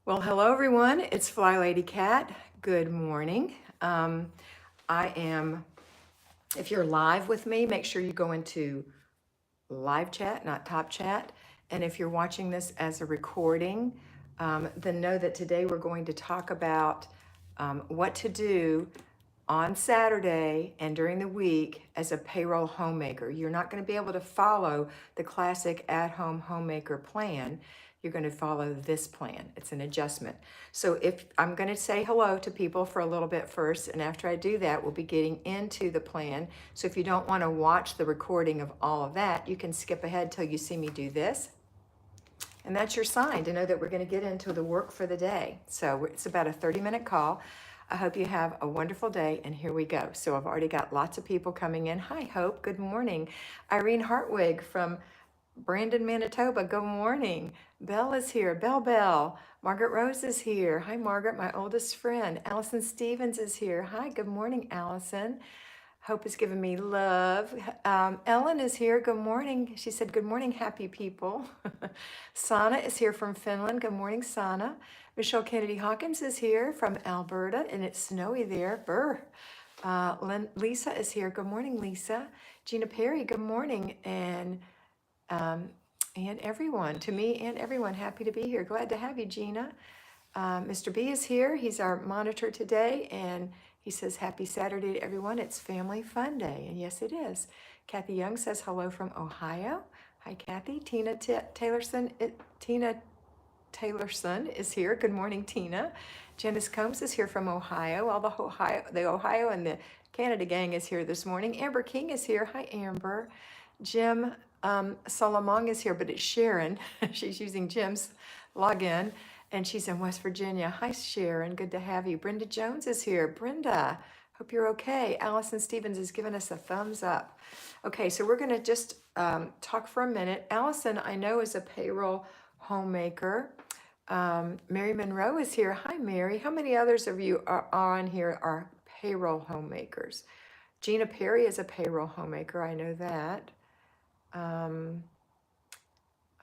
Well, hello everyone. It's Flylady Kat. Good morning. I am, if you're live with me, make sure you go into live chat, not top chat. And if you're watching this as a recording, then know that today we're going to talk about what to do on Saturday and during the week as a payroll homemaker. You're not going to be able to follow the classic at-home homemaker plan. You're going to follow this plan. It's an adjustment. So if I'm going to say hello to people for a little bit first, and after I do that, we'll be getting into the plan. So if you don't want to watch the recording of all of that, you can skip ahead till you see me do this. And that's your sign to know that we're going to get into the work for the day. So it's about a 30-minute call. I hope you have a wonderful day, and here we go. So I've already got lots of people coming in. Hi, Hope. Good morning. Irene Hartwig from Brandon, Manitoba. Good morning. Belle is here. Bell. Margaret Rose is here. Hi, Margaret, my oldest friend. Allison Stevens is here. Hi, good morning, Allison. Hope is giving me love. Ellen is here. Good morning. She said, good morning, happy people. Sana is here from Finland. Good morning, Sana. Michelle Kennedy Hawkins is here from Alberta, and it's snowy there. Brr. Lisa is here. Good morning, Lisa. Gina Perry, good morning. And everyone, to me and everyone, happy to be here. Glad to have you, Gina. Mr. B is here. He's our monitor today, and he says, happy Saturday to everyone. It's Family Fun Day, and yes, it is. Kathy Young says hello from Ohio. Hi, Kathy. Tina Taylorson is here. Good morning, Tina. Janice Combs is here from Ohio. All the Ohio and the Canada gang is here this morning. Amber King is here. Hi, Amber. Jim Solomon is here, but it's Sharon. She's using Jim's login, and she's in West Virginia. Hi, Sharon. Good to have you. Brenda Jones is here. Brenda, hope you're okay. Allison Stevens has given us a thumbs up. Okay, so we're going to just talk for a minute. Allison, I know, is a payroll homemaker. Mary Monroe is here. Hi, Mary. How many others of you are on here are payroll homemakers? Gina Perry is a payroll homemaker. I know that. I'm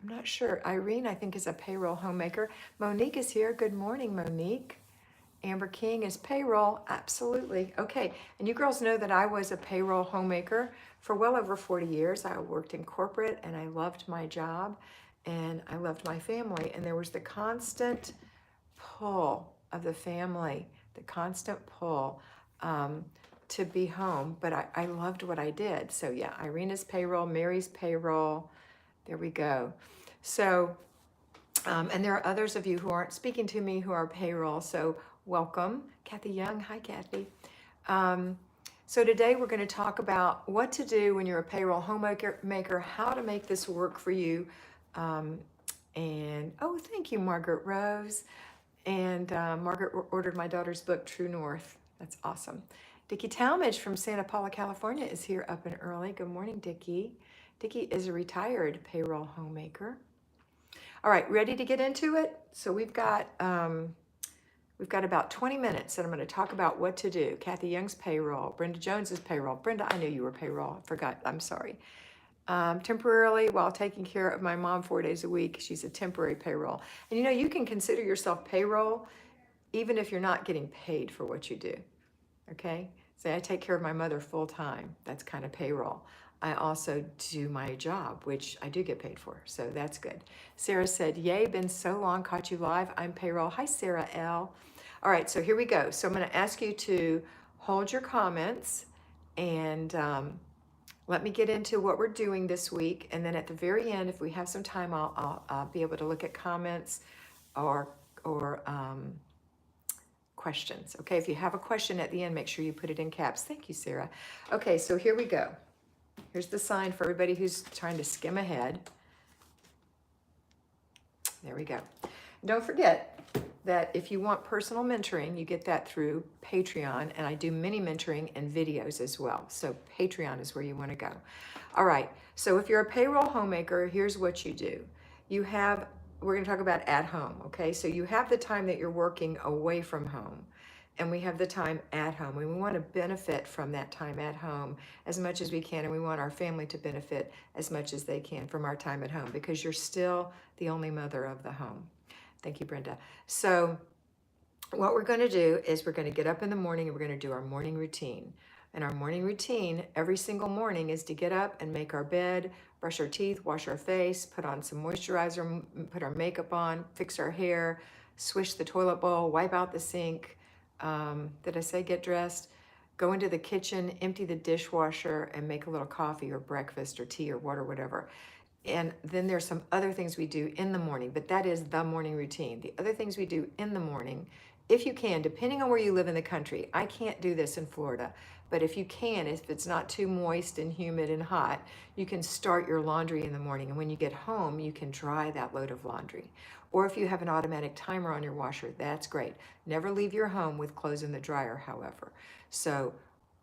not sure. Irene, I think, is a payroll homemaker. Monique is here. Good morning, Monique. Amber King is payroll. Absolutely. Okay. And you girls know that I was a payroll homemaker for well over 40 years. I worked in corporate, and I loved my job, and I loved my family. And there was the constant pull of the family, the constant pull to be home. But I loved what I did. So yeah, Irena's payroll, Mary's payroll. There we go. So, and there are others of you who aren't speaking to me who are payroll. So welcome. Kathy Young. Hi, Kathy. So today we're going to talk about what to do when you're a payroll homemaker, how to make this work for you. And oh, thank you, Margaret Rose. And Margaret ordered my daughter's book, True North. That's awesome. Dickie Talmadge from Santa Paula, California is here up and early. Good morning, Dickie. Dickie is a retired payroll homemaker. All right, ready to get into it? So we've got about 20 minutes that I'm going to talk about what to do. Kathy Young's payroll, Brenda Jones's payroll. Brenda, I knew you were payroll. I forgot. I'm sorry. Temporarily, while taking care of my mom 4 days a week, she's a temporary payroll. And you know, you can consider yourself payroll even if you're not getting paid for what you do. Okay? Say I take care of my mother full time. That's kind of payroll. I also do my job, which I do get paid for, so that's good. Sarah said, yay, been so long, caught you live. I'm payroll. Hi, Sarah L. All right, so here we go. So I'm going to ask you to hold your comments and let me get into what we're doing this week. And then at the very end, if we have some time, I'll be able to look at comments or questions. Okay, if you have a question at the end, make sure you put it in caps. Thank you, Sarah. Okay, so here we go. Here's the sign for everybody who's trying to skim ahead. There we go. Don't forget that if you want personal mentoring, you get that through Patreon, and I do mini mentoring and videos as well. So Patreon is where you want to go. All right, so if you're a payroll homemaker, here's what you do. We're going to talk about at home, okay? So you have the time that you're working away from home, and we have the time at home. And we want to benefit from that time at home as much as we can, and we want our family to benefit as much as they can from our time at home, because you're still the only mother of the home. Thank you, Brenda. So what we're going to do is we're going to get up in the morning and we're going to do our morning routine. And our morning routine every single morning is to get up and make our bed, brush our teeth, wash our face, put on some moisturizer, put our makeup on, fix our hair, swish the toilet bowl, wipe out the sink. Did I say get dressed? Go into the kitchen, empty the dishwasher, and make a little coffee or breakfast or tea or water, whatever. And then there's some other things we do in the morning, but that is the morning routine. The other things we do in the morning, if you can, depending on where you live in the country, I can't do this in Florida, but if you can, if it's not too moist and humid and hot, you can start your laundry in the morning. And when you get home, you can dry that load of laundry. Or if you have an automatic timer on your washer, that's great. Never leave your home with clothes in the dryer, however. So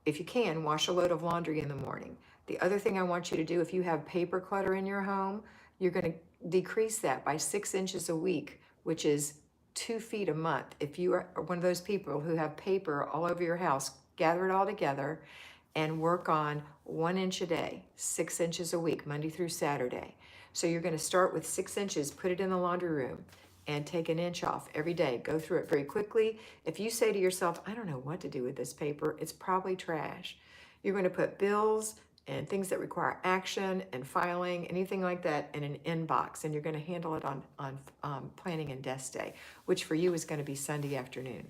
if you can, wash a load of laundry in the morning. The other thing I want you to do, if you have paper clutter in your home, you're going to decrease that by 6 inches a week, which is 2 feet a month. If you are one of those people who have paper all over your house, gather it all together and work on 1 inch a day, 6 inches a week, Monday through Saturday. So you're going to start with 6 inches, put it in the laundry room, and take 1 inch off every day. Go through it very quickly. If you say to yourself, I don't know what to do with this paper, it's probably trash. You're going to put bills and things that require action and filing, anything like that, in an inbox, and you're going to handle it on planning and desk day, which for you is going to be Sunday afternoon.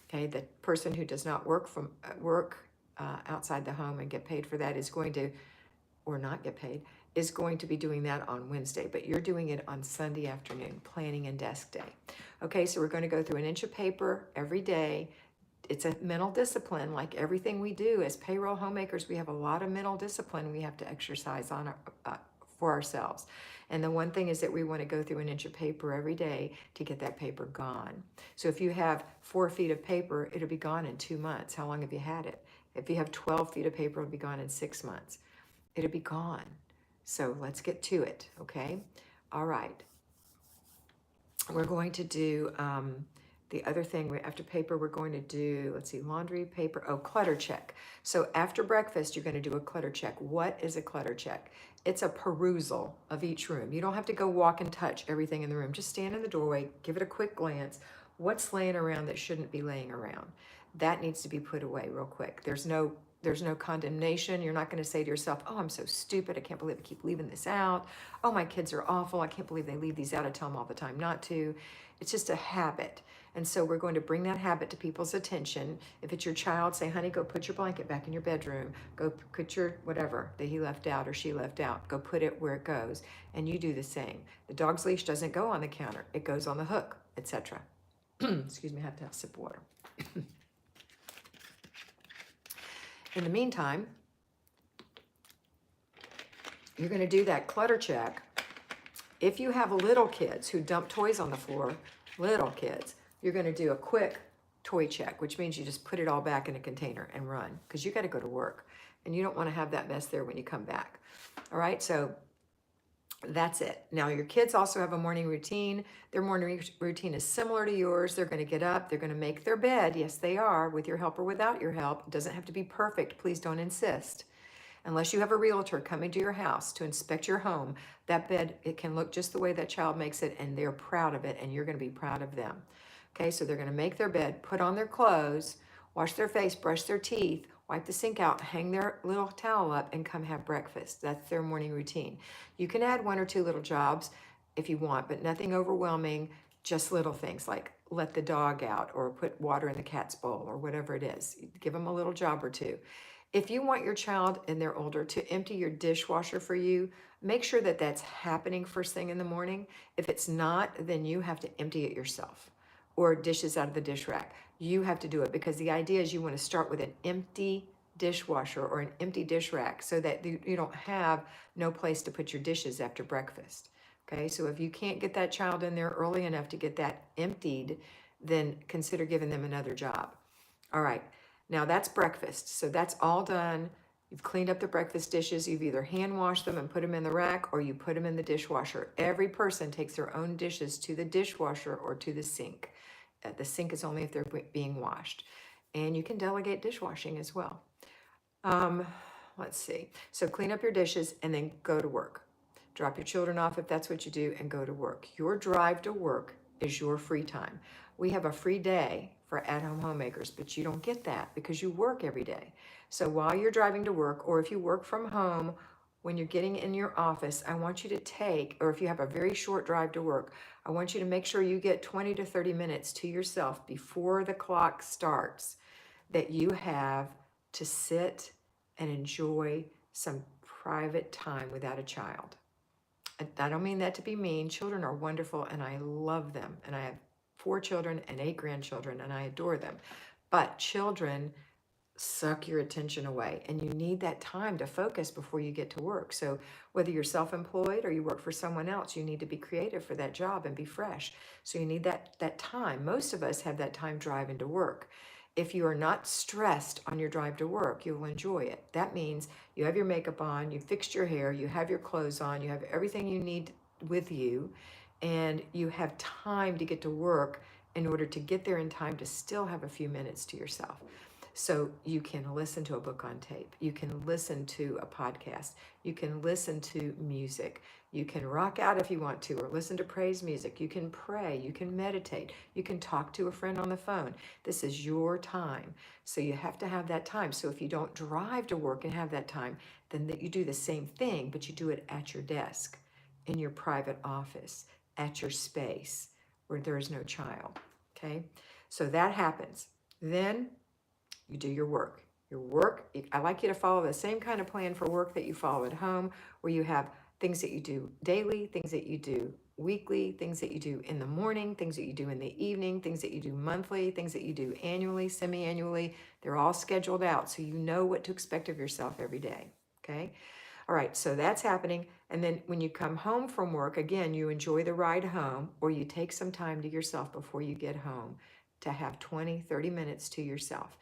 Okay, the person who does not work outside the home and get paid for that is going to, or not get paid, is going to be doing that on Wednesday, but you're doing it on Sunday afternoon, planning and desk day. Okay, so we're going to go through 1 inch of paper every day. It's a mental discipline, like everything we do as payroll homemakers. We have a lot of mental discipline we have to exercise on for ourselves. And the one thing is that we want to go through 1 inch of paper every day to get that paper gone. So if you have 4 feet of paper, it'll be gone in 2 months. How long have you had it? If you have 12 feet of paper, it'll be gone in 6 months. It'll be gone. So let's get to it, okay? All right. We're going to do the other thing, after paper, we're going to do, let's see, laundry, paper, clutter check. So after breakfast, you're going to do a clutter check. What is a clutter check? It's a perusal of each room. You don't have to go walk and touch everything in the room. Just stand in the doorway, give it a quick glance. What's laying around that shouldn't be laying around? That needs to be put away real quick. There's no condemnation. You're not going to say to yourself, oh, I'm so stupid. I can't believe I keep leaving this out. Oh, my kids are awful. I can't believe they leave these out. I tell them all the time not to. It's just a habit. And so we're going to bring that habit to people's attention. If it's your child, say, honey, go put your blanket back in your bedroom. Go put your whatever that he left out or she left out. Go put it where it goes. And you do the same. The dog's leash doesn't go on the counter. It goes on the hook, etc. Excuse me, I have to have a sip of water. In the meantime, you're going to do that clutter check. If you have little kids who dump toys on the floor, little kids, you're going to do a quick toy check, which means you just put it all back in a container and run, because you got to go to work and you don't want to have that mess there when you come back. All right, so that's it. Now, your kids also have a morning routine. Their morning routine is similar to yours. They're going to get up. They're going to make their bed. Yes, they are, with your help or without your help. It doesn't have to be perfect. Please don't insist. Unless you have a realtor coming to your house to inspect your home, that bed, it can look just the way that child makes it, and they're proud of it, and you're going to be proud of them. Okay, so they're going to make their bed, put on their clothes, wash their face, brush their teeth, wipe the sink out, hang their little towel up, and come have breakfast. That's their morning routine. You can add 1 or 2 little jobs if you want, but nothing overwhelming, just little things like let the dog out or put water in the cat's bowl or whatever it is. Give them a little job or 2. If you want your child, and they're older, to empty your dishwasher for you, make sure that that's happening first thing in the morning. If it's not, then you have to empty it yourself, or dishes out of the dish rack. You have to do it, because the idea is you want to start with an empty dishwasher or an empty dish rack so that you don't have no place to put your dishes after breakfast. Okay, so if you can't get that child in there early enough to get that emptied, then consider giving them another job. All right, now that's breakfast. So that's all done. You've cleaned up the breakfast dishes. You've either hand washed them and put them in the rack, or you put them in the dishwasher. Every person takes their own dishes to the dishwasher or to the sink. The sink is only if they're being washed. And you can delegate dishwashing as well. Let's see. So clean up your dishes and then go to work. Drop your children off if that's what you do and go to work. Your drive to work is your free time. We have a free day for at-home homemakers, but you don't get that because you work every day. So while you're driving to work, or if you work from home, when you're getting in your office, I want you to take, or if you have a very short drive to work, I want you to make sure you get 20 to 30 minutes to yourself before the clock starts, that you have to sit and enjoy some private time without a child. I don't mean that to be mean. Children are wonderful and I love them. And I have 4 children and 8 grandchildren and I adore them. But children suck your attention away and you need that time to focus before you get to work. So whether you're self-employed or you work for someone else, you need to be creative for that job and be fresh. So you need that time. Most of us have that time driving to work. If you are not stressed on your drive to work, you will enjoy it. That means you have your makeup on, you fixed your hair, you have your clothes on, you have everything you need with you, and you have time to get to work in order to get there in time to still have a few minutes to yourself. So you can listen to a book on tape. You can listen to a podcast. You can listen to music. You can rock out if you want to, or listen to praise music. You can pray. You can meditate. You can talk to a friend on the phone. This is your time. So you have to have that time. So if you don't drive to work and have that time, then that you do the same thing, but you do it at your desk, in your private office, at your space where there is no child. Okay? So that happens. Then you do your work. Your work, I like you to follow the same kind of plan for work that you follow at home, where you have things that you do daily, things that you do weekly, things that you do in the morning, things that you do in the evening, things that you do monthly, things that you do annually, semi-annually. They're all scheduled out so you know what to expect of yourself every day, okay? All right, so that's happening. And then when you come home from work, again, you enjoy the ride home, or you take some time to yourself before you get home to have 20, 30 minutes to yourself.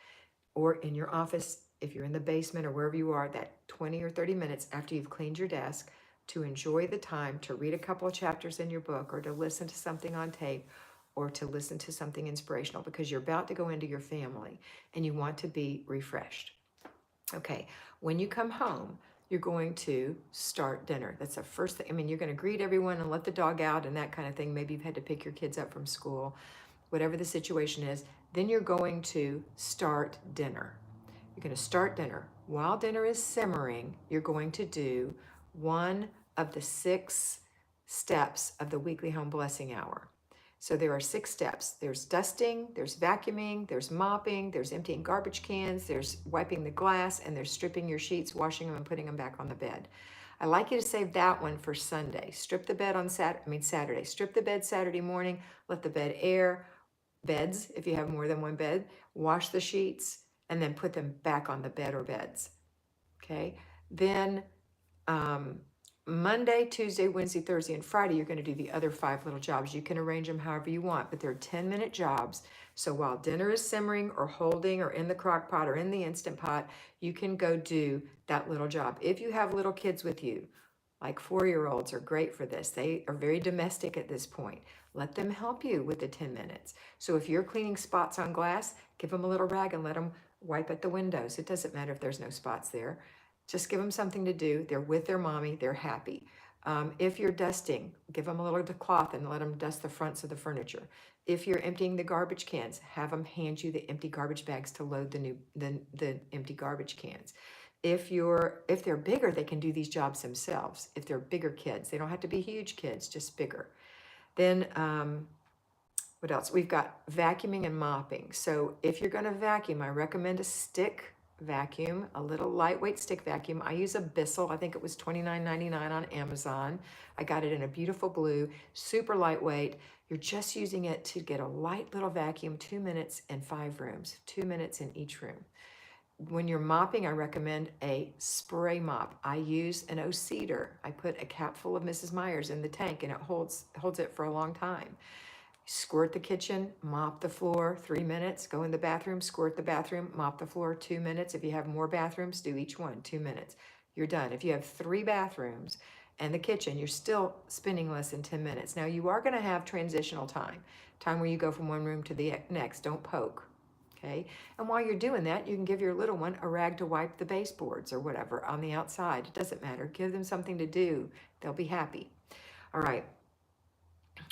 Or in your office, if you're in the basement or wherever you are, that 20 or 30 minutes after you've cleaned your desk, to enjoy the time to read a couple of chapters in your book, or to listen to something on tape, or to listen to something inspirational, because you're about to go into your family and you want to be refreshed. Okay, when you come home, you're going to start dinner. That's the first thing. I mean, you're going to greet everyone and let the dog out and that kind of thing. Maybe you've had to pick your kids up from school, whatever the situation is. Then you're going to start dinner. You're going to start dinner. While dinner is simmering, you're going to do one of the 6 steps of the weekly home blessing hour. So there are 6 steps. There's dusting, there's vacuuming, there's mopping, there's emptying garbage cans, there's wiping the glass, and there's stripping your sheets, washing them, and putting them back on the bed. I like you to save that one for Sunday. Strip the bed on Saturday. Strip the bed Saturday morning, let the bed air, beds, if you have more than one bed, wash the sheets, and then put them back on the bed or beds. Okay. Then Monday, Tuesday, Wednesday, Thursday, and Friday, you're going to do the other 5 little jobs. You can arrange them however you want, but they're 10-minute jobs. So while dinner is simmering or holding or in the crock pot or in the Instant Pot, you can go do that little job. If you have little kids with you, like 4-year-olds are great for this. They are very domestic at this point. Let them help you with the 10 minutes. So if you're cleaning spots on glass, give them a little rag and let them wipe at the windows. It doesn't matter if there's no spots there. Just give them something to do. They're with their mommy. They're happy. If you're dusting, give them a little cloth and let them dust the fronts of the furniture. If you're emptying the garbage cans, have them hand you the empty garbage bags to load the empty garbage cans. If they're bigger, they can do these jobs themselves. If they're bigger kids, they don't have to be huge kids, just bigger. Then what else? We've got vacuuming and mopping. So if you're going to vacuum, I recommend a stick vacuum, a little lightweight stick vacuum. I use a Bissell. I think it was $29.99 on Amazon. I got it in a beautiful blue, super lightweight. You're just using it to get a light little vacuum, 2 minutes in 5 rooms, 2 minutes in each room. When you're mopping, I recommend a spray mop. I use an O-Cedar. I put a cap full of Mrs. Meyer's in the tank and it holds it for a long time. Squirt the kitchen, mop the floor, 3 minutes. Go in the bathroom, squirt the bathroom, mop the floor, 2 minutes. If you have more bathrooms, do each one, 2 minutes. You're done. If you have 3 bathrooms and the kitchen, you're still spending less than 10 minutes. Now you are gonna have transitional time where you go from one room to the next. Don't poke. Okay, and while you're doing that, you can give your little one a rag to wipe the baseboards or whatever on the outside. It doesn't matter. Give them something to do. They'll be happy. All right.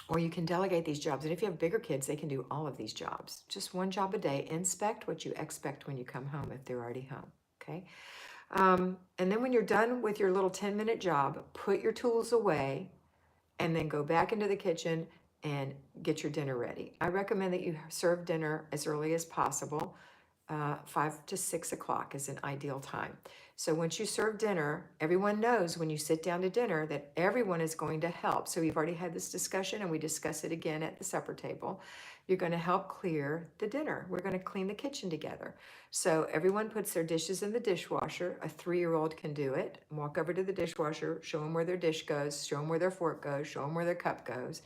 Or you can delegate these jobs. And if you have bigger kids, they can do all of these jobs. Just one job a day. Inspect what you expect when you come home if they're already home. Okay. And then when you're done with your little 10-minute job, put your tools away and then go back into the kitchen and get your dinner ready. I recommend that you serve dinner as early as possible. 5 to 6 o'clock is an ideal time. So once you serve dinner, everyone knows when you sit down to dinner that everyone is going to help. So we've already had this discussion and we discuss it again at the supper table. You're going to help clear the dinner. We're going to clean the kitchen together. So everyone puts their dishes in the dishwasher. A 3-year-old can do it. Walk over to the dishwasher, show them where their dish goes, show them where their fork goes, show them where their cup goes,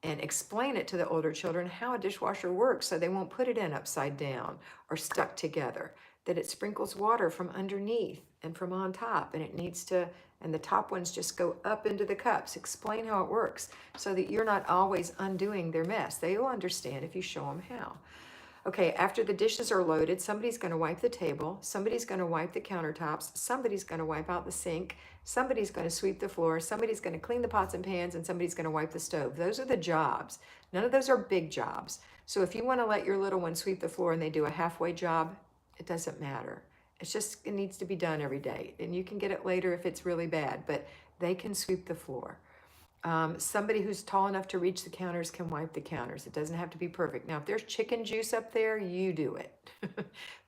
and explain it to the older children how a dishwasher works so they won't put it in upside down or stuck together, that it sprinkles water from underneath and from on top, and it needs to, and the top ones just go up into the cups. Explain how it works so that you're not always undoing their mess. They will understand if you show them how. Okay, after the dishes are loaded, somebody's going to wipe the table, somebody's going to wipe the countertops, somebody's going to wipe out the sink, somebody's going to sweep the floor, somebody's going to clean the pots and pans, and somebody's going to wipe the stove. Those are the jobs. None of those are big jobs. So if you want to let your little one sweep the floor and they do a halfway job, it doesn't matter. It's just, it needs to be done every day. And you can get it later if it's really bad, but they can sweep the floor. Somebody who's tall enough to reach the counters can wipe the counters. It doesn't have to be perfect. Now, if there's chicken juice up there, you do it.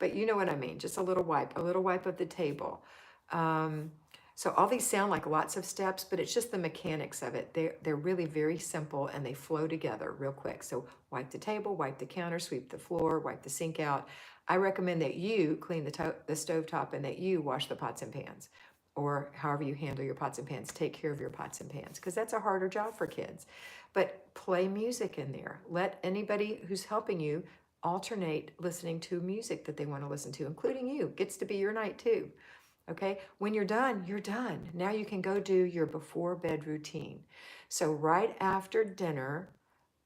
But you know what I mean, just a little wipe of the table. So all these sound like lots of steps, but it's just the mechanics of it. They're really very simple and they flow together real quick. So wipe the table, wipe the counter, sweep the floor, wipe the sink out. I recommend that you clean the stove top and that you wash the pots and pans, or however you handle your pots and pans. Take care of your pots and pans, because that's a harder job for kids. But play music in there. Let anybody who's helping you alternate listening to music that they want to listen to, including you. It gets to be your night too. Okay, when you're done, you're done. Now you can go do your before bed routine. So right after dinner,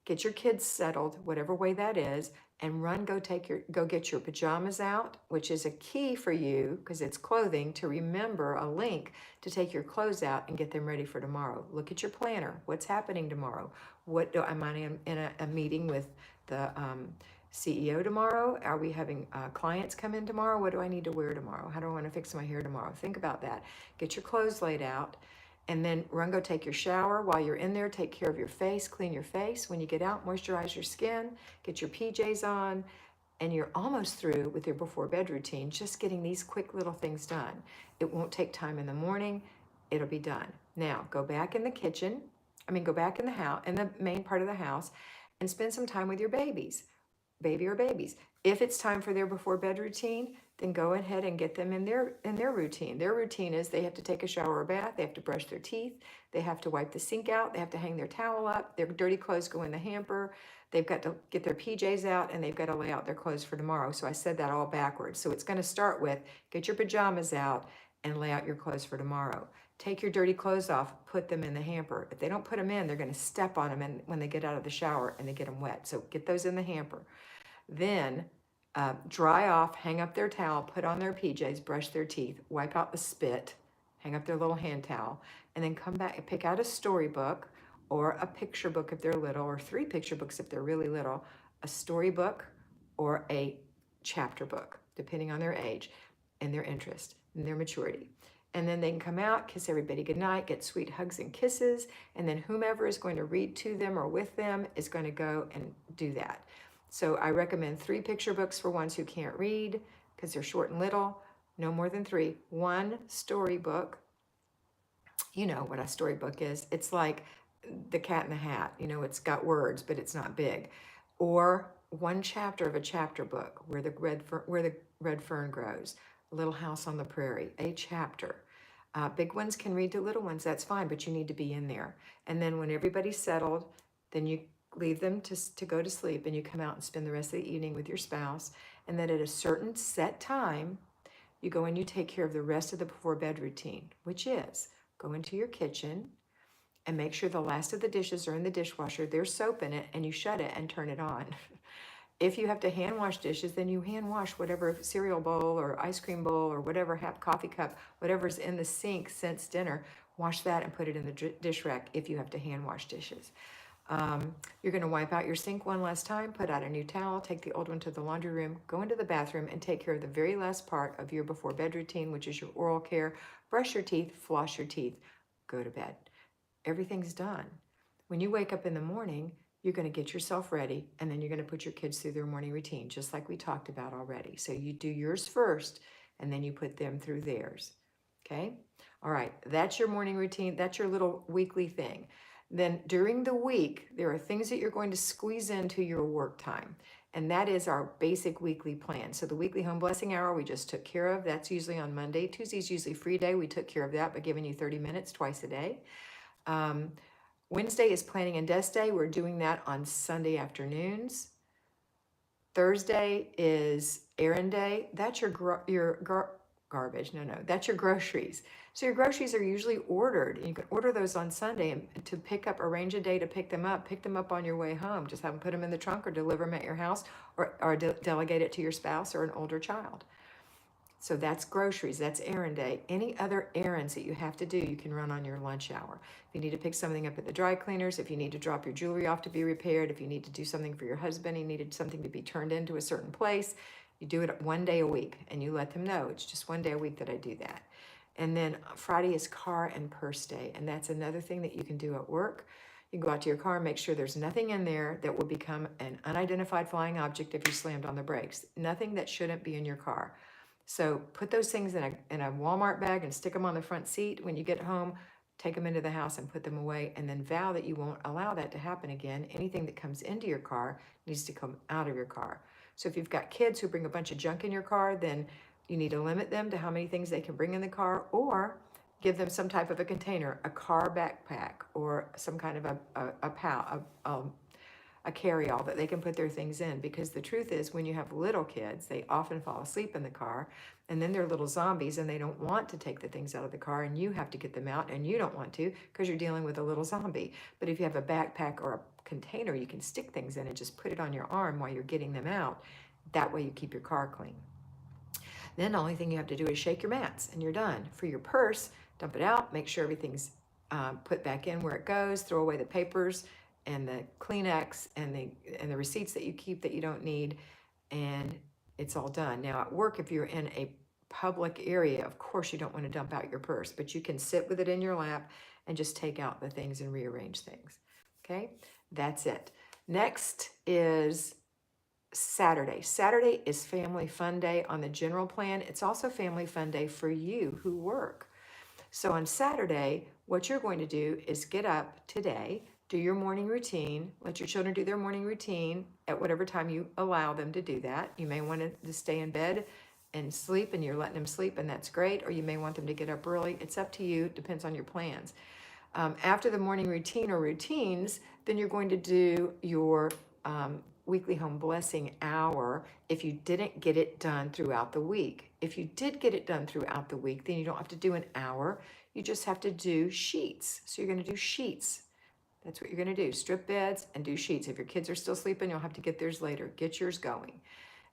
get your kids settled, whatever way that is, and go get your pajamas out, which is a key for you because it's clothing, to remember a link to take your clothes out and get them ready for tomorrow. Look at your planner. What's happening tomorrow? Am I in a meeting with the CEO tomorrow? Are we having clients come in tomorrow? What do I need to wear tomorrow? How do I want to fix my hair tomorrow? Think about that. Get your clothes laid out. And then go take your shower. While you're in there, take care of your face, clean your face. When you get out, moisturize your skin, get your PJs on, and you're almost through with your before bed routine, just getting these quick little things done. It won't take time in the morning. It'll be done. Now, go back in the kitchen. Go back in the house, in the main part of the house, and spend some time with your baby or babies. If it's time for their before bed routine, then go ahead and get them in their routine. Their routine is they have to take a shower or bath, they have to brush their teeth, they have to wipe the sink out, they have to hang their towel up, their dirty clothes go in the hamper, they've got to get their PJs out, and they've got to lay out their clothes for tomorrow. So I said that all backwards. So it's going to start with get your pajamas out and lay out your clothes for tomorrow. Take your dirty clothes off, put them in the hamper. If they don't put them in, they're going to step on them when they get out of the shower and they get them wet. So get those in the hamper. Then dry off, hang up their towel, put on their PJs, brush their teeth, wipe out the spit, hang up their little hand towel, and then come back and pick out a storybook or a picture book if they're little, or 3 picture books if they're really little, a storybook or a chapter book, depending on their age and their interest and their maturity. And then they can come out, kiss everybody goodnight, get sweet hugs and kisses, and then whomever is going to read to them or with them is going to go and do that. So I recommend 3 picture books for ones who can't read because they're short and little, no more than 3. 1 storybook. You know what a storybook is. It's like the Cat in the Hat. It's got words, but it's not big. Or 1 chapter of a chapter book, where the red fern grows, A Little House on the Prairie, a chapter. Big ones can read to little ones, that's fine, but you need to be in there. And then when everybody's settled, then you leave them to go to sleep, and you come out and spend the rest of the evening with your spouse. And then at a certain set time, you go and you take care of the rest of the before bed routine, which is go into your kitchen and make sure the last of the dishes are in the dishwasher. There's soap in it, and you shut it and turn it on. If you have to hand wash dishes, then you hand wash whatever cereal bowl or ice cream bowl or whatever coffee cup, whatever's in the sink since dinner, wash that and put it in the dish rack if you have to hand wash dishes. You're going to wipe out your sink one last time, put out a new towel, take the old one to the laundry room, go into the bathroom, and take care of the very last part of your before bed routine, which is your oral care. Brush your teeth, floss your teeth, go to bed. Everything's done. When you wake up in the morning, you're going to get yourself ready, and then you're going to put your kids through their morning routine, just like we talked about already. So you do yours first, and then you put them through theirs. Okay? All right, that's your morning routine. That's your little weekly thing. Then during the week, there are things that you're going to squeeze into your work time. And that is our basic weekly plan. So the weekly home blessing hour we just took care of. That's usually on Monday. Tuesday's usually free day. We took care of that by giving you 30 minutes twice a day. Wednesday is planning and desk day. We're doing that on Sunday afternoons. Thursday is errand day. That's your garbage. No, that's your groceries. So your groceries are usually ordered. You can order those on Sunday and to pick up, arrange a day to pick them up on your way home. Just have them put them in the trunk or deliver them at your house or delegate it to your spouse or an older child. So that's groceries, that's errand day. Any other errands that you have to do, you can run on your lunch hour. If you need to pick something up at the dry cleaners, if you need to drop your jewelry off to be repaired, if you need to do something for your husband, he needed something to be turned into a certain place, you do it one day a week and you let them know it's just one day a week that I do that. And then Friday is car and purse day. And that's another thing that you can do at work. You can go out to your car and make sure there's nothing in there that will become an unidentified flying object if you slammed on the brakes. Nothing that shouldn't be in your car. So put those things in a Walmart bag and stick them on the front seat. When you get home, take them into the house and put them away, and then vow that you won't allow that to happen again. Anything that comes into your car needs to come out of your car. So if you've got kids who bring a bunch of junk in your car, then you need to limit them to how many things they can bring in the car, or give them some type of a container, a car backpack, or some kind of a carry-all that they can put their things in. Because the truth is, when you have little kids, they often fall asleep in the car, and then they're little zombies and they don't want to take the things out of the car, and you have to get them out, and you don't want to because you're dealing with a little zombie. But if you have a backpack or a container you can stick things in and just put it on your arm while you're getting them out, that way you keep your car clean. Then the only thing you have to do is shake your mats and you're done. For your purse, dump it out, make sure everything's put back in where it goes, throw away the papers and the Kleenex and the receipts that you keep that you don't need, and it's all done. Now at work, if you're in a public area, of course you don't want to dump out your purse, but you can sit with it in your lap and just take out the things and rearrange things. Okay, that's it. Next is Saturday. Saturday is Family Fun Day on the general plan. It's also Family Fun Day for you who work. So on Saturday, what you're going to do is get up today, do your morning routine, let your children do their morning routine at whatever time you allow them to do that. You may want to stay in bed and sleep, and you're letting them sleep, and that's great, or you may want them to get up early. It's up to you, depends on your plans. After the morning routine or routines, then you're going to do your weekly home blessing hour if you didn't get it done throughout the week. If you did get it done throughout the week, then you don't have to do an hour. You just have to do sheets. So you're going to do sheets. That's what you're going to do. Strip beds and do sheets. If your kids are still sleeping, you'll have to get theirs later. Get yours going.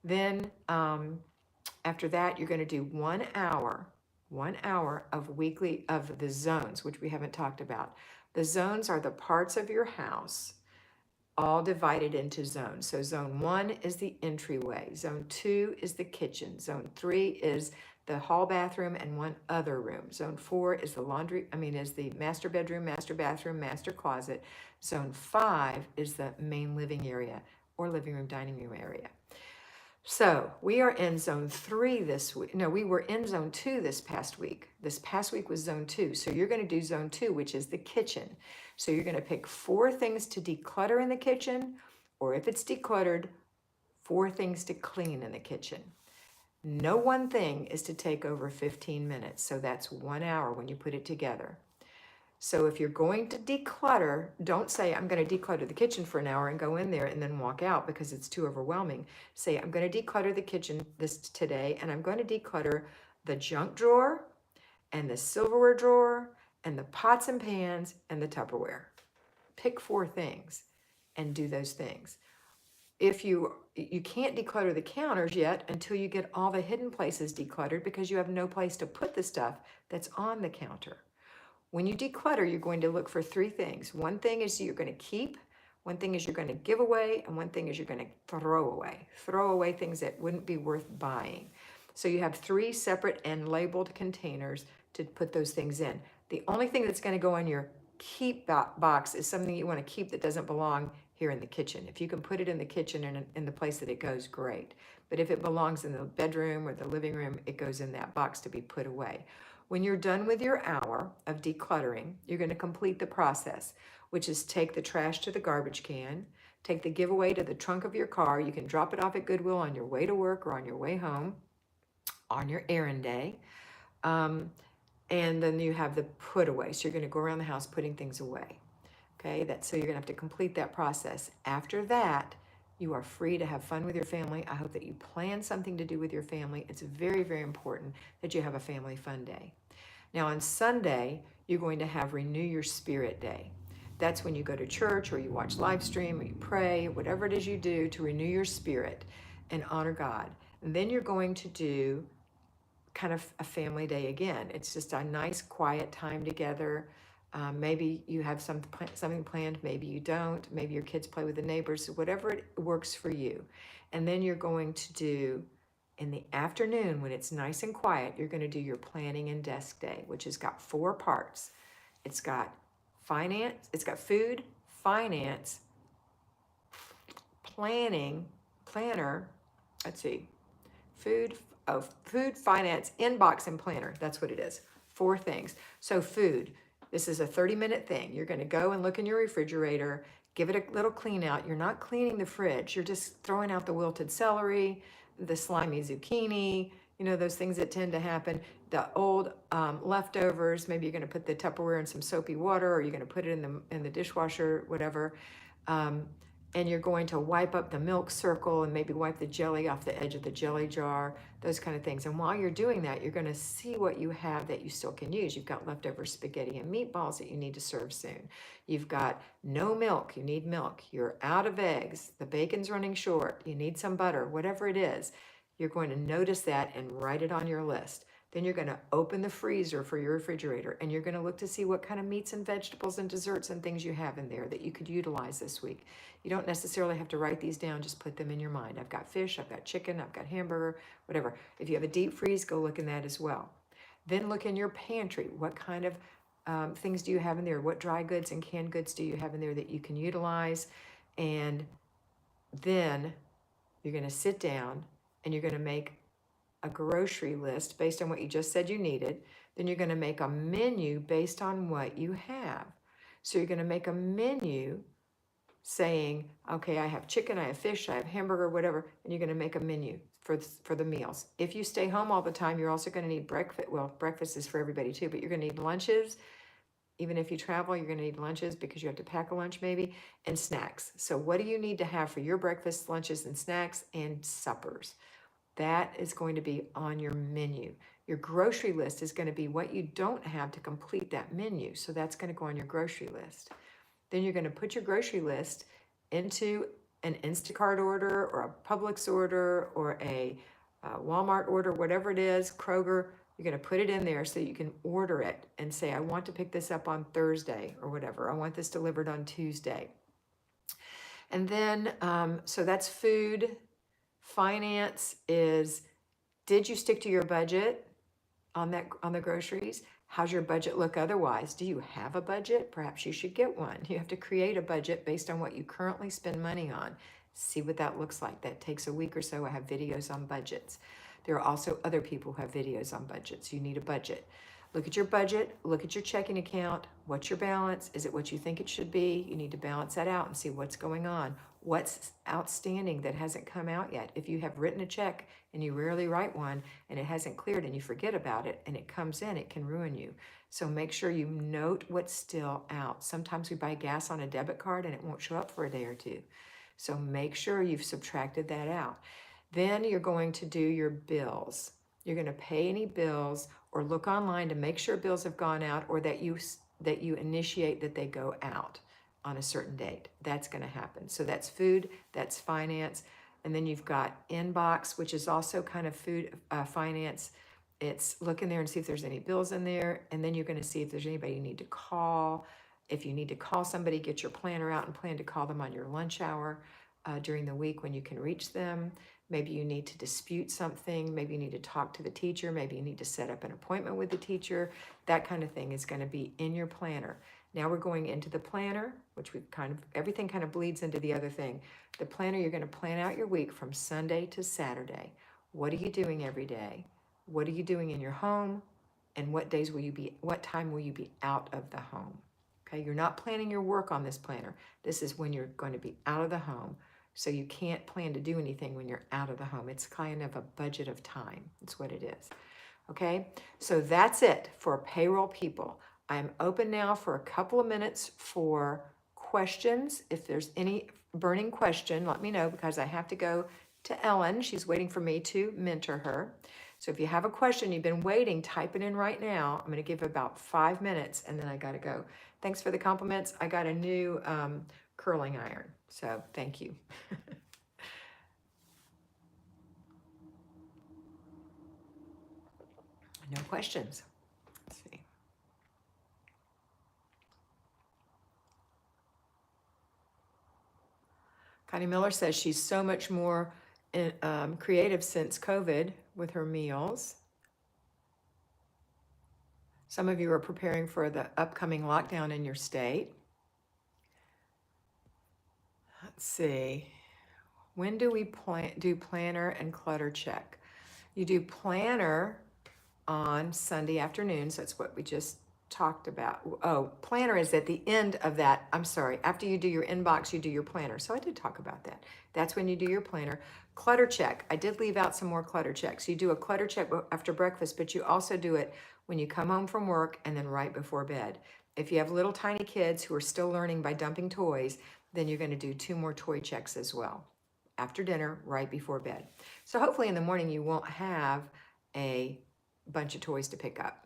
Then after that, you're going to do 1 hour of the zones, which we haven't talked about. The zones are the parts of your house all divided into zones. So zone 1 is the entryway. Zone 2 is the kitchen. Zone 3 is the hall bathroom and one other room. Zone 4 is is the master bedroom, master bathroom, master closet. Zone 5 is the main living area or living room, dining room area. So we are in zone 3 this week. No, we were in zone 2 this past week. This past week was zone 2. So you're going to do zone 2, which is the kitchen. So you're going to pick 4 things to declutter in the kitchen, or if it's decluttered, 4 things to clean in the kitchen. No one thing is to take over 15 minutes. So that's 1 hour when you put it together. So if you're going to declutter, don't say, I'm going to declutter the kitchen for an hour and go in there and then walk out because it's too overwhelming. Say, I'm going to declutter the kitchen today, and I'm going to declutter the junk drawer and the silverware drawer and the pots and pans and the Tupperware. Pick 4 things and do those things. If you can't declutter the counters yet until you get all the hidden places decluttered because you have no place to put the stuff that's on the counter. When you declutter, you're going to look for 3 things. One thing is you're going to keep. One thing is you're going to give away, and one thing is you're going to throw away. Throw away things that wouldn't be worth buying. So you have 3 separate and labeled containers to put those things in. The only thing that's going to go in your keep box is something you want to keep that doesn't belong here in the kitchen. If you can put it in the kitchen and in the place that it goes, great. But if it belongs in the bedroom or the living room, it goes in that box to be put away. When you're done with your hour of decluttering, you're going to complete the process, which is take the trash to the garbage can, take the giveaway to the trunk of your car. You can drop it off at Goodwill on your way to work or on your way home on your errand day. And then you have the put away. So you're going to go around the house putting things away. Okay, so you're going to have to complete that process. After that, you are free to have fun with your family. I hope that you plan something to do with your family. It's very, very important that you have a family fun day. Now on Sunday, you're going to have Renew Your Spirit Day. That's when you go to church or you watch live stream or you pray, whatever it is you do to renew your spirit and honor God. And then you're going to do kind of a family day again. It's just a nice quiet time together. Maybe you have something planned, maybe you don't. Maybe your kids play with the neighbors, whatever it works for you. And then you're going to do, in the afternoon when it's nice and quiet, you're going to do your planning and desk day, which has got 4 parts. It's got finance, it's got food, finance, planner, let's see, food, finance, inbox, and planner. That's what it is. 4 things. So food, this is a 30-minute thing. You're going to go and look in your refrigerator, give it a little clean out. You're not cleaning the fridge. You're just throwing out the wilted celery, the slimy zucchini, those things that tend to happen. The old leftovers, maybe you're going to put the Tupperware in some soapy water, or you're going to put it in the dishwasher, whatever. And you're going to wipe up the milk circle and maybe wipe the jelly off the edge of the jelly jar, those kind of things. And while you're doing that, you're going to see what you have that you still can use. You've got leftover spaghetti and meatballs that you need to serve soon. You've got no milk, you need milk. You're out of eggs, the bacon's running short, you need some butter, whatever it is. You're going to notice that and write it on your list. Then you're going to open the freezer for your refrigerator, and you're going to look to see what kind of meats and vegetables and desserts and things you have in there that you could utilize this week. You don't necessarily have to write these down, just put them in your mind. I've got fish, I've got chicken, I've got hamburger, whatever. If you have a deep freeze, go look in that as well. Then look in your pantry. What kind of things do you have in there? What dry goods and canned goods do you have in there that you can utilize? And then you're going to sit down and you're going to make a grocery list based on what you just said you needed. Then you're going to make a menu based on what you have. So you're going to make a menu saying, okay, I have chicken, I have fish, I have hamburger, whatever, and you're going to make a menu for the meals. If you stay home all the time, you're also going to need breakfast. Well, breakfast is for everybody too, but you're going to need lunches. Even if you travel, you're going to need lunches because you have to pack a lunch maybe, and snacks. So what do you need to have for your breakfast, lunches, and snacks and suppers? That is going to be on your menu. Your grocery list is going to be what you don't have to complete that menu. So that's going to go on your grocery list. Then you're going to put your grocery list into an Instacart order or a Publix order or a Walmart order, whatever it is, Kroger. You're going to put it in there so you can order it and say, I want to pick this up on Thursday or whatever. I want this delivered on Tuesday. And then, so that's food. Finance is, did you stick to your budget on the groceries? How's your budget look otherwise? Do you have a budget? Perhaps you should get one. You have to create a budget based on what you currently spend money on. See what that looks like. That takes a week or so. I have videos on budgets. There are also other people who have videos on budgets. You need a budget. Look at your budget, look at your checking account. What's your balance? Is it what you think it should be? You need to balance that out and see what's going on. What's outstanding that hasn't come out yet? If you have written a check and you rarely write one and it hasn't cleared and you forget about it and it comes in, it can ruin you. So make sure you note what's still out. Sometimes we buy gas on a debit card and it won't show up for a day or two. So make sure you've subtracted that out. Then you're going to do your bills. You're going to pay any bills or look online to make sure bills have gone out or that you initiate that they go out on a certain date. That's going to happen. So that's food, that's finance, and then you've got inbox, which is also kind of food, finance. It's look in there and see if there's any bills in there, and then you're going to see if there's anybody you need to call. If you need to call somebody, get your planner out and plan to call them on your lunch hour during the week when you can reach them. Maybe you need to dispute something. Maybe you need to talk to the teacher. Maybe you need to set up an appointment with the teacher. That kind of thing is going to be in your planner. Now we're going into the planner, which everything kind of bleeds into the other thing. The planner, you're going to plan out your week from Sunday to Saturday. What are you doing every day? What are you doing in your home? And what time will you be out of the home? Okay, you're not planning your work on this planner. This is when you're going to be out of the home. So you can't plan to do anything when you're out of the home. It's kind of a budget of time. That's what it is. Okay, so that's it for payroll people. I'm open now for a couple of minutes for questions. If there's any burning question, let me know, because I have to go to Ellen. She's waiting for me to mentor her. So if you have a question, you've been waiting, type it in right now. I'm going to give about 5 minutes and then I got to go. Thanks for the compliments. I got a new curling iron. So thank you. No questions. Let's see. Connie Miller says she's so much more creative since COVID with her meals. Some of you are preparing for the upcoming lockdown in your state. Let's see. When do we do planner and clutter check? You do planner on Sunday afternoons. That's what we just talked about. Oh, planner is at the end of that. I'm sorry. After you do your inbox, you do your planner. So I did talk about that. That's when you do your planner. Clutter check. I did leave out some more clutter checks. You do a clutter check after breakfast, but you also do it when you come home from work and then right before bed. If you have little tiny kids who are still learning by dumping toys, then you're going to do 2 more toy checks as well. After dinner, right before bed. So hopefully in the morning you won't have a bunch of toys to pick up.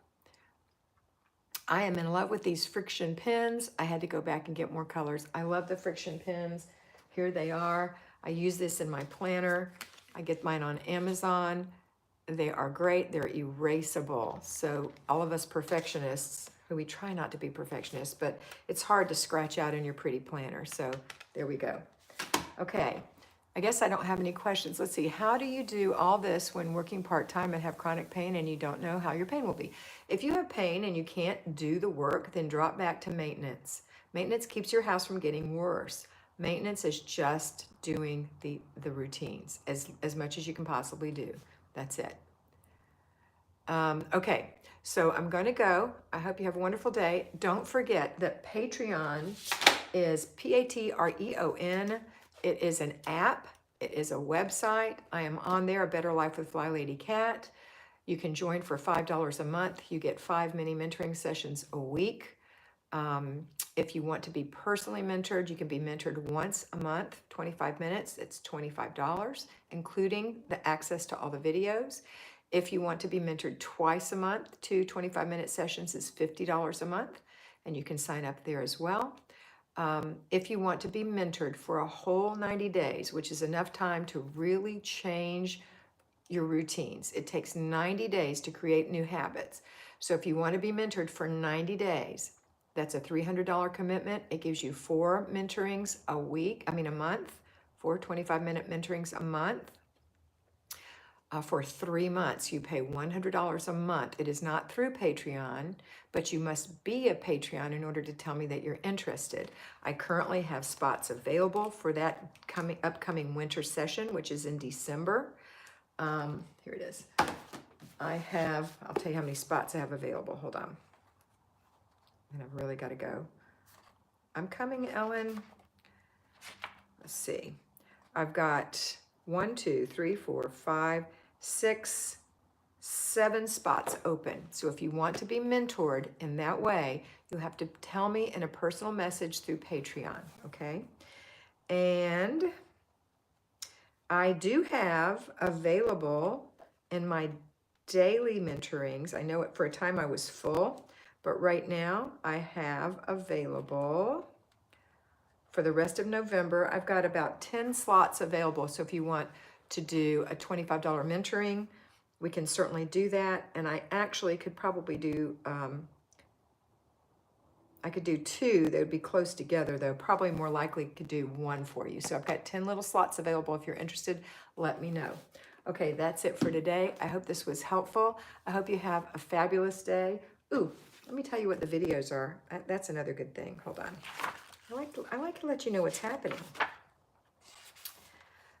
I am in love with these friction pens. I had to go back and get more colors. I love the friction pens. Here they are. I use this in my planner. I get mine on Amazon. They are great. They're erasable. So all of us perfectionists, who we try not to be perfectionists, but it's hard to scratch out in your pretty planner. So there we go. Okay. I guess I don't have any questions. Let's see. How do you do all this when working part-time and have chronic pain and you don't know how your pain will be? If you have pain and you can't do the work, then drop back to maintenance. Maintenance keeps your house from getting worse. Maintenance is just doing the routines as much as you can possibly do. That's it. Okay, so I'm going to go. I hope you have a wonderful day. Don't forget that Patreon is Patreon. It is an app. It is a website. I am on there, A Better Life with Flylady Kat. You can join for $5 a month. You get 5 mini mentoring sessions a week. If you want to be personally mentored, you can be mentored once a month, 25 minutes. It's $25, including the access to all the videos. If you want to be mentored twice a month, 2 25-minute sessions is $50 a month, and you can sign up there as well. If you want to be mentored for a whole 90 days, which is enough time to really change your routines. It takes 90 days to create new habits. So if you want to be mentored for 90 days, that's a $300 commitment. It gives you 4 mentorings a month, 4 25-minute mentorings a month. For 3 months, you pay $100 a month. It is not through Patreon, but you must be a Patreon in order to tell me that you're interested. I currently have spots available for that upcoming winter session, which is in December. Here it is. I'll tell you how many spots I have available. Hold on. And I've really got to go. I'm coming, Ellen. Let's see. I've got 1, 2, 3, 4, 5, 6, 7 spots open. So if you want to be mentored in that way, you have to tell me in a personal message through Patreon, okay? And I do have available in my daily mentorings. I know for a time I was full, but right now I have available for the rest of November. I've got about 10 slots available. So if you want to do a $25 mentoring, we can certainly do that. And I actually could probably do I could do two. They would be close together, though. Probably more likely could do one for you. So I've got 10 little slots available. If you're interested, let me know. Okay, that's it for today. I hope this was helpful. I hope you have a fabulous day. Ooh, let me tell you what the videos are. That's another good thing. Hold on. I like to let you know what's happening.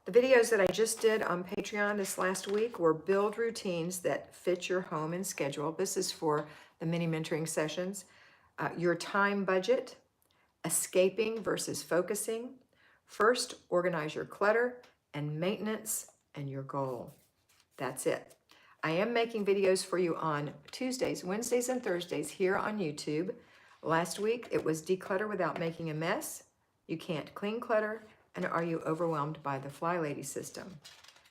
The videos that I just did on Patreon this last week were build routines that fit your home and schedule. This is for the mini mentoring sessions. Your time budget, escaping versus focusing, first organize your clutter, and maintenance and your goal. That's it. I am making videos for you on Tuesdays, Wednesdays, and Thursdays here on YouTube. Last week it was declutter without making a mess. You can't clean clutter. And are you overwhelmed by the Flylady system?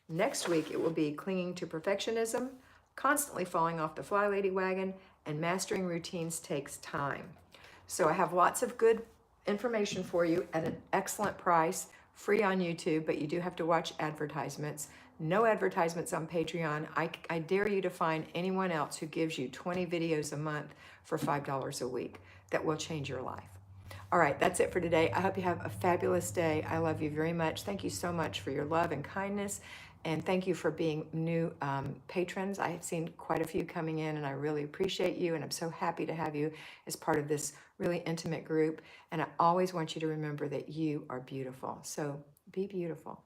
Next week it will be clinging to perfectionism, constantly falling off the Flylady wagon, and mastering routines takes time. So I have lots of good information for you at an excellent price, free on YouTube, but you do have to watch advertisements. No advertisements on Patreon. I dare you to find anyone else who gives you 20 videos a month for $5 a week. That will change your life. All right, that's it for today. I hope you have a fabulous day. I love you very much. Thank you so much for your love and kindness. And thank you for being new patrons. I have seen quite a few coming in, and I really appreciate you. And I'm so happy to have you as part of this really intimate group. And I always want you to remember that you are beautiful. So be beautiful.